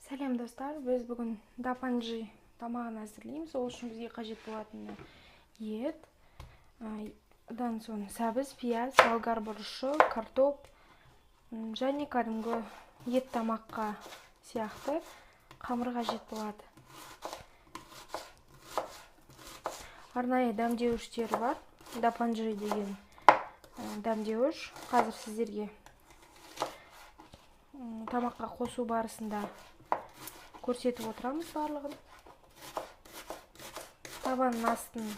Сәлем достар, біз бүгін дапанжи тамағын әзірлейміз. Ол үшін бізге қажет болатын ет, одан соң сәбіз, пияз, болгар бұрышы, картоп және кәдімгі ет тамаққа сияқты қамыр қажет болады. Арнайы дәмдеуіштері бар. Дапанжи деген дәмдеуіш. Қазір сіздерге тамаққа қосу барысында көрсетіп отырамыз барлығын. Табанның астын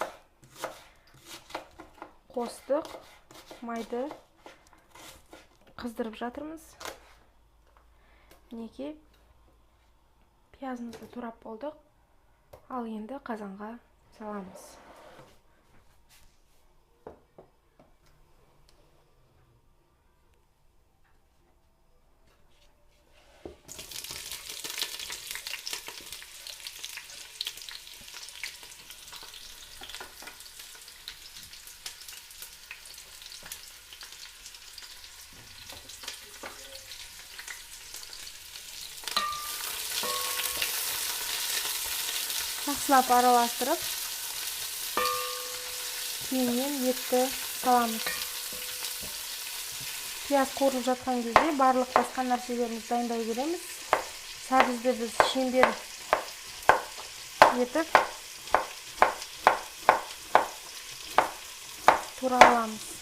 қостық, майды қыздырып жатырмыз. Мінекей, пиязымызды турап болдық. Ал енді қазанға саламыз. Жақсылап араластырып, кейіннен етті саламыз. Пияз қуырылып жатқан кезде барлық басқа нәрселерімізді дайындай береміз. Сәбізді біз шеңбер етіп тура аламыз.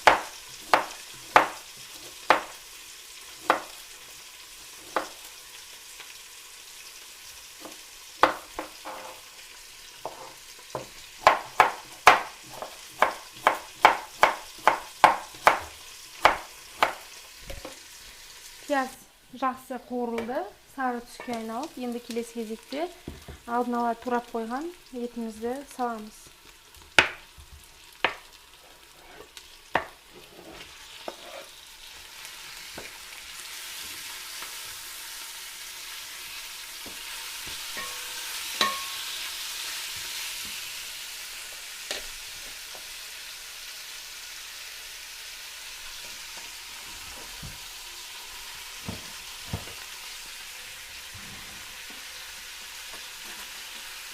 Пияз жақсы қуырылды, сары түске айналып, енді келесі кезекте алдын ала турап қойған етімізді саламыз.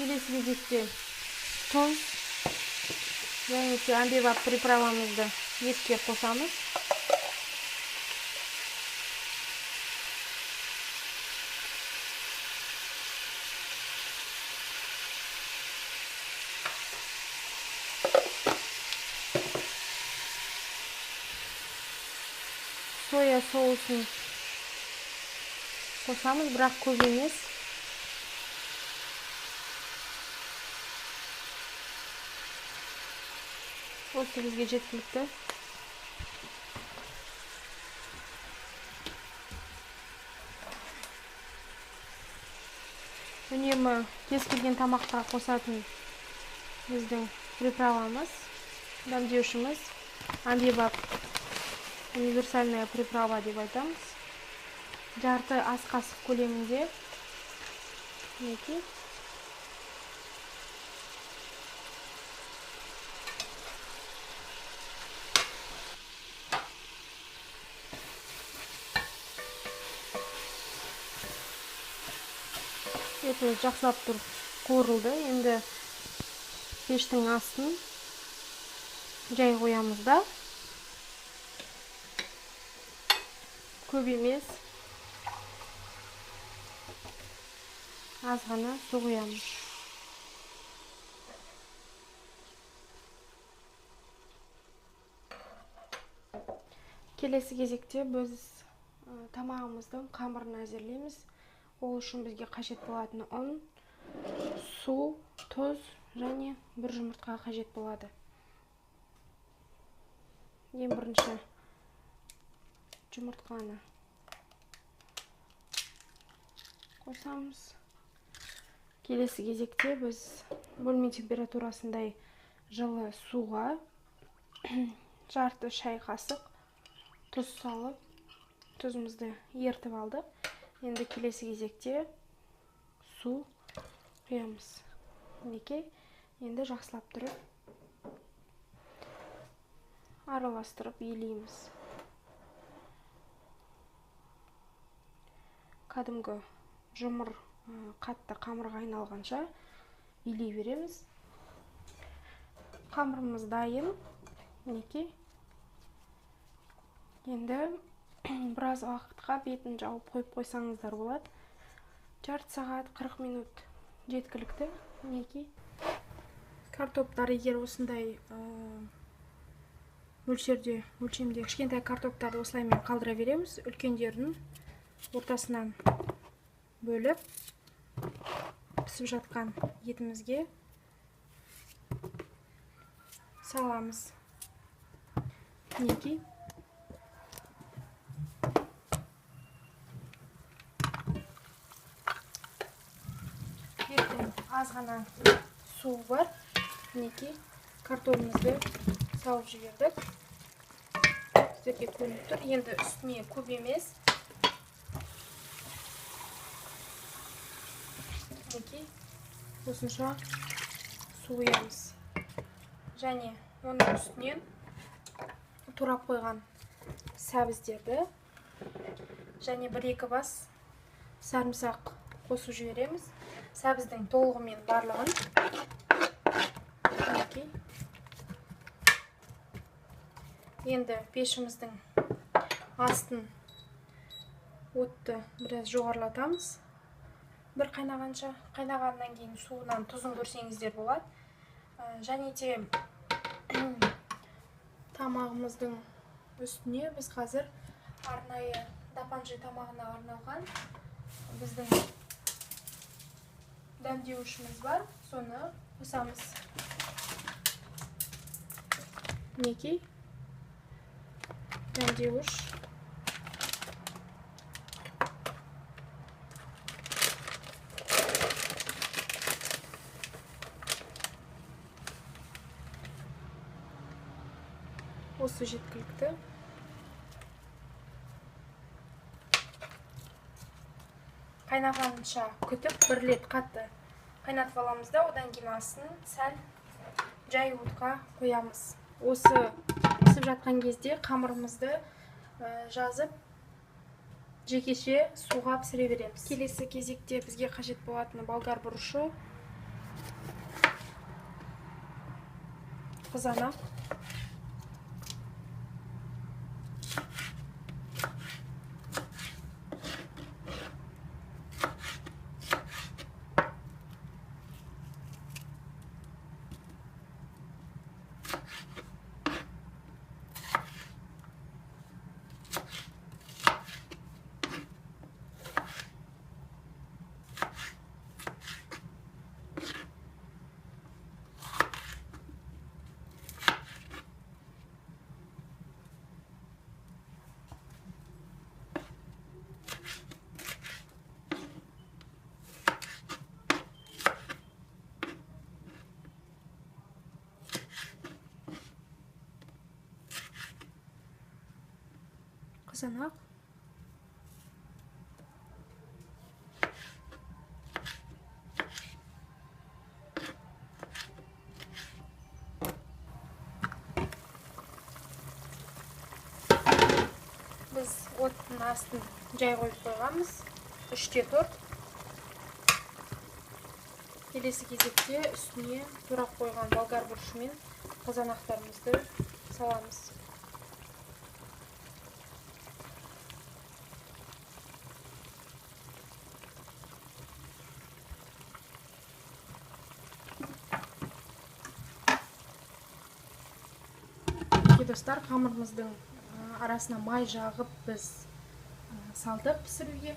Келесі кезекте тұз және әмбебап приправамызды етке қосамыз. Соя соусын қосамыз, бірақ көп емес. Осы бізге жеткілікті. Үнемі кез келген тамаққа қосатын біздің приправамыз, дәмдеушіміз, әмбебап универсальная приправа деп айтамыз. Жарты ас қасық көлемінде. Мінекей. Етіміз жақсылап тұрып қуырылды. Енді пештің астын жай қоямыз да. Көп емес, аз ғана су құямыз. Келесі кезекте біз тамағымыздың қамырын әзірлейміз. Ол үшін бізге қажет болатын ұн, су, тұз және бір жұмыртқа қажет болады. Ең бірінші жұмыртқаны қосамыз. Келесі кезекте біз бөлме температурасындай жылы суға жарты шай қасық тұз салып, тұзымызды ертіп алдық. Енді келесі кезекте су құямыз. Мінекей, енді жақсылап тұрып араластырып елейміз. Кәдімгі жұмыр қатты қамырға айналғанша илей береміз. Қамырымыз дайын. Мінекей. Енді біраз уақытқа бетін жауып қойып қойсаңыздар болады. Жарты сағат 40 минут жеткілікті. Мінекей. Картоптар егер осындай өлшемде кішкентай картоптарды осылаймен қалдыра береміз. Үлкендерін ортасынан бөліп пісіп жатқан етімізге саламыз. Мінекей. Еттен аз ғана су бар. Мінекей. Картопларымызды салып жібердік. Сіздерге көрініп тұр. Енді үстіне көп емес. Мінекей. Осынша су құямыз. Және оның үстінен турап қойған сәбіздерді және 1-2 бас сарымсақ қосып жібереміз. Сәбіздің толығымен барлығын. Енді пешіміздің астын отты біраз жоғарылатамыз. Бір қайнағанша, қайнағаннан кейін суынан тұзын көрсеңіздер болады. Және де тамағымыздың үстіне біз қазір арнайы дапанжи тамағына арналған біздің дәмдеуішіміз бар. Соны қосамыз. Мінекей. Дәмдеуіш. Осы жеткілікті. Қайнағанша күтіп, бір рет қатты қайнатып аламыз да, одан кейін астын сәл жай отқа қоямыз. Осы пісіп жатқан кезде қамырымызды жазып, жекеше суға пісіре береміз. Келесі кезекте бізге қажет болатын болгар бұрышы, қызанақ, қызанақ, біз оттың астын жай қойып қойғанбыз. 3-те 4. Келесі кезекте үстіне турап қойған болгар бұрышы мен қызанақтарымызды саламыз. Достар, қамырымыздың арасына май жағып біз салдық пісіруге.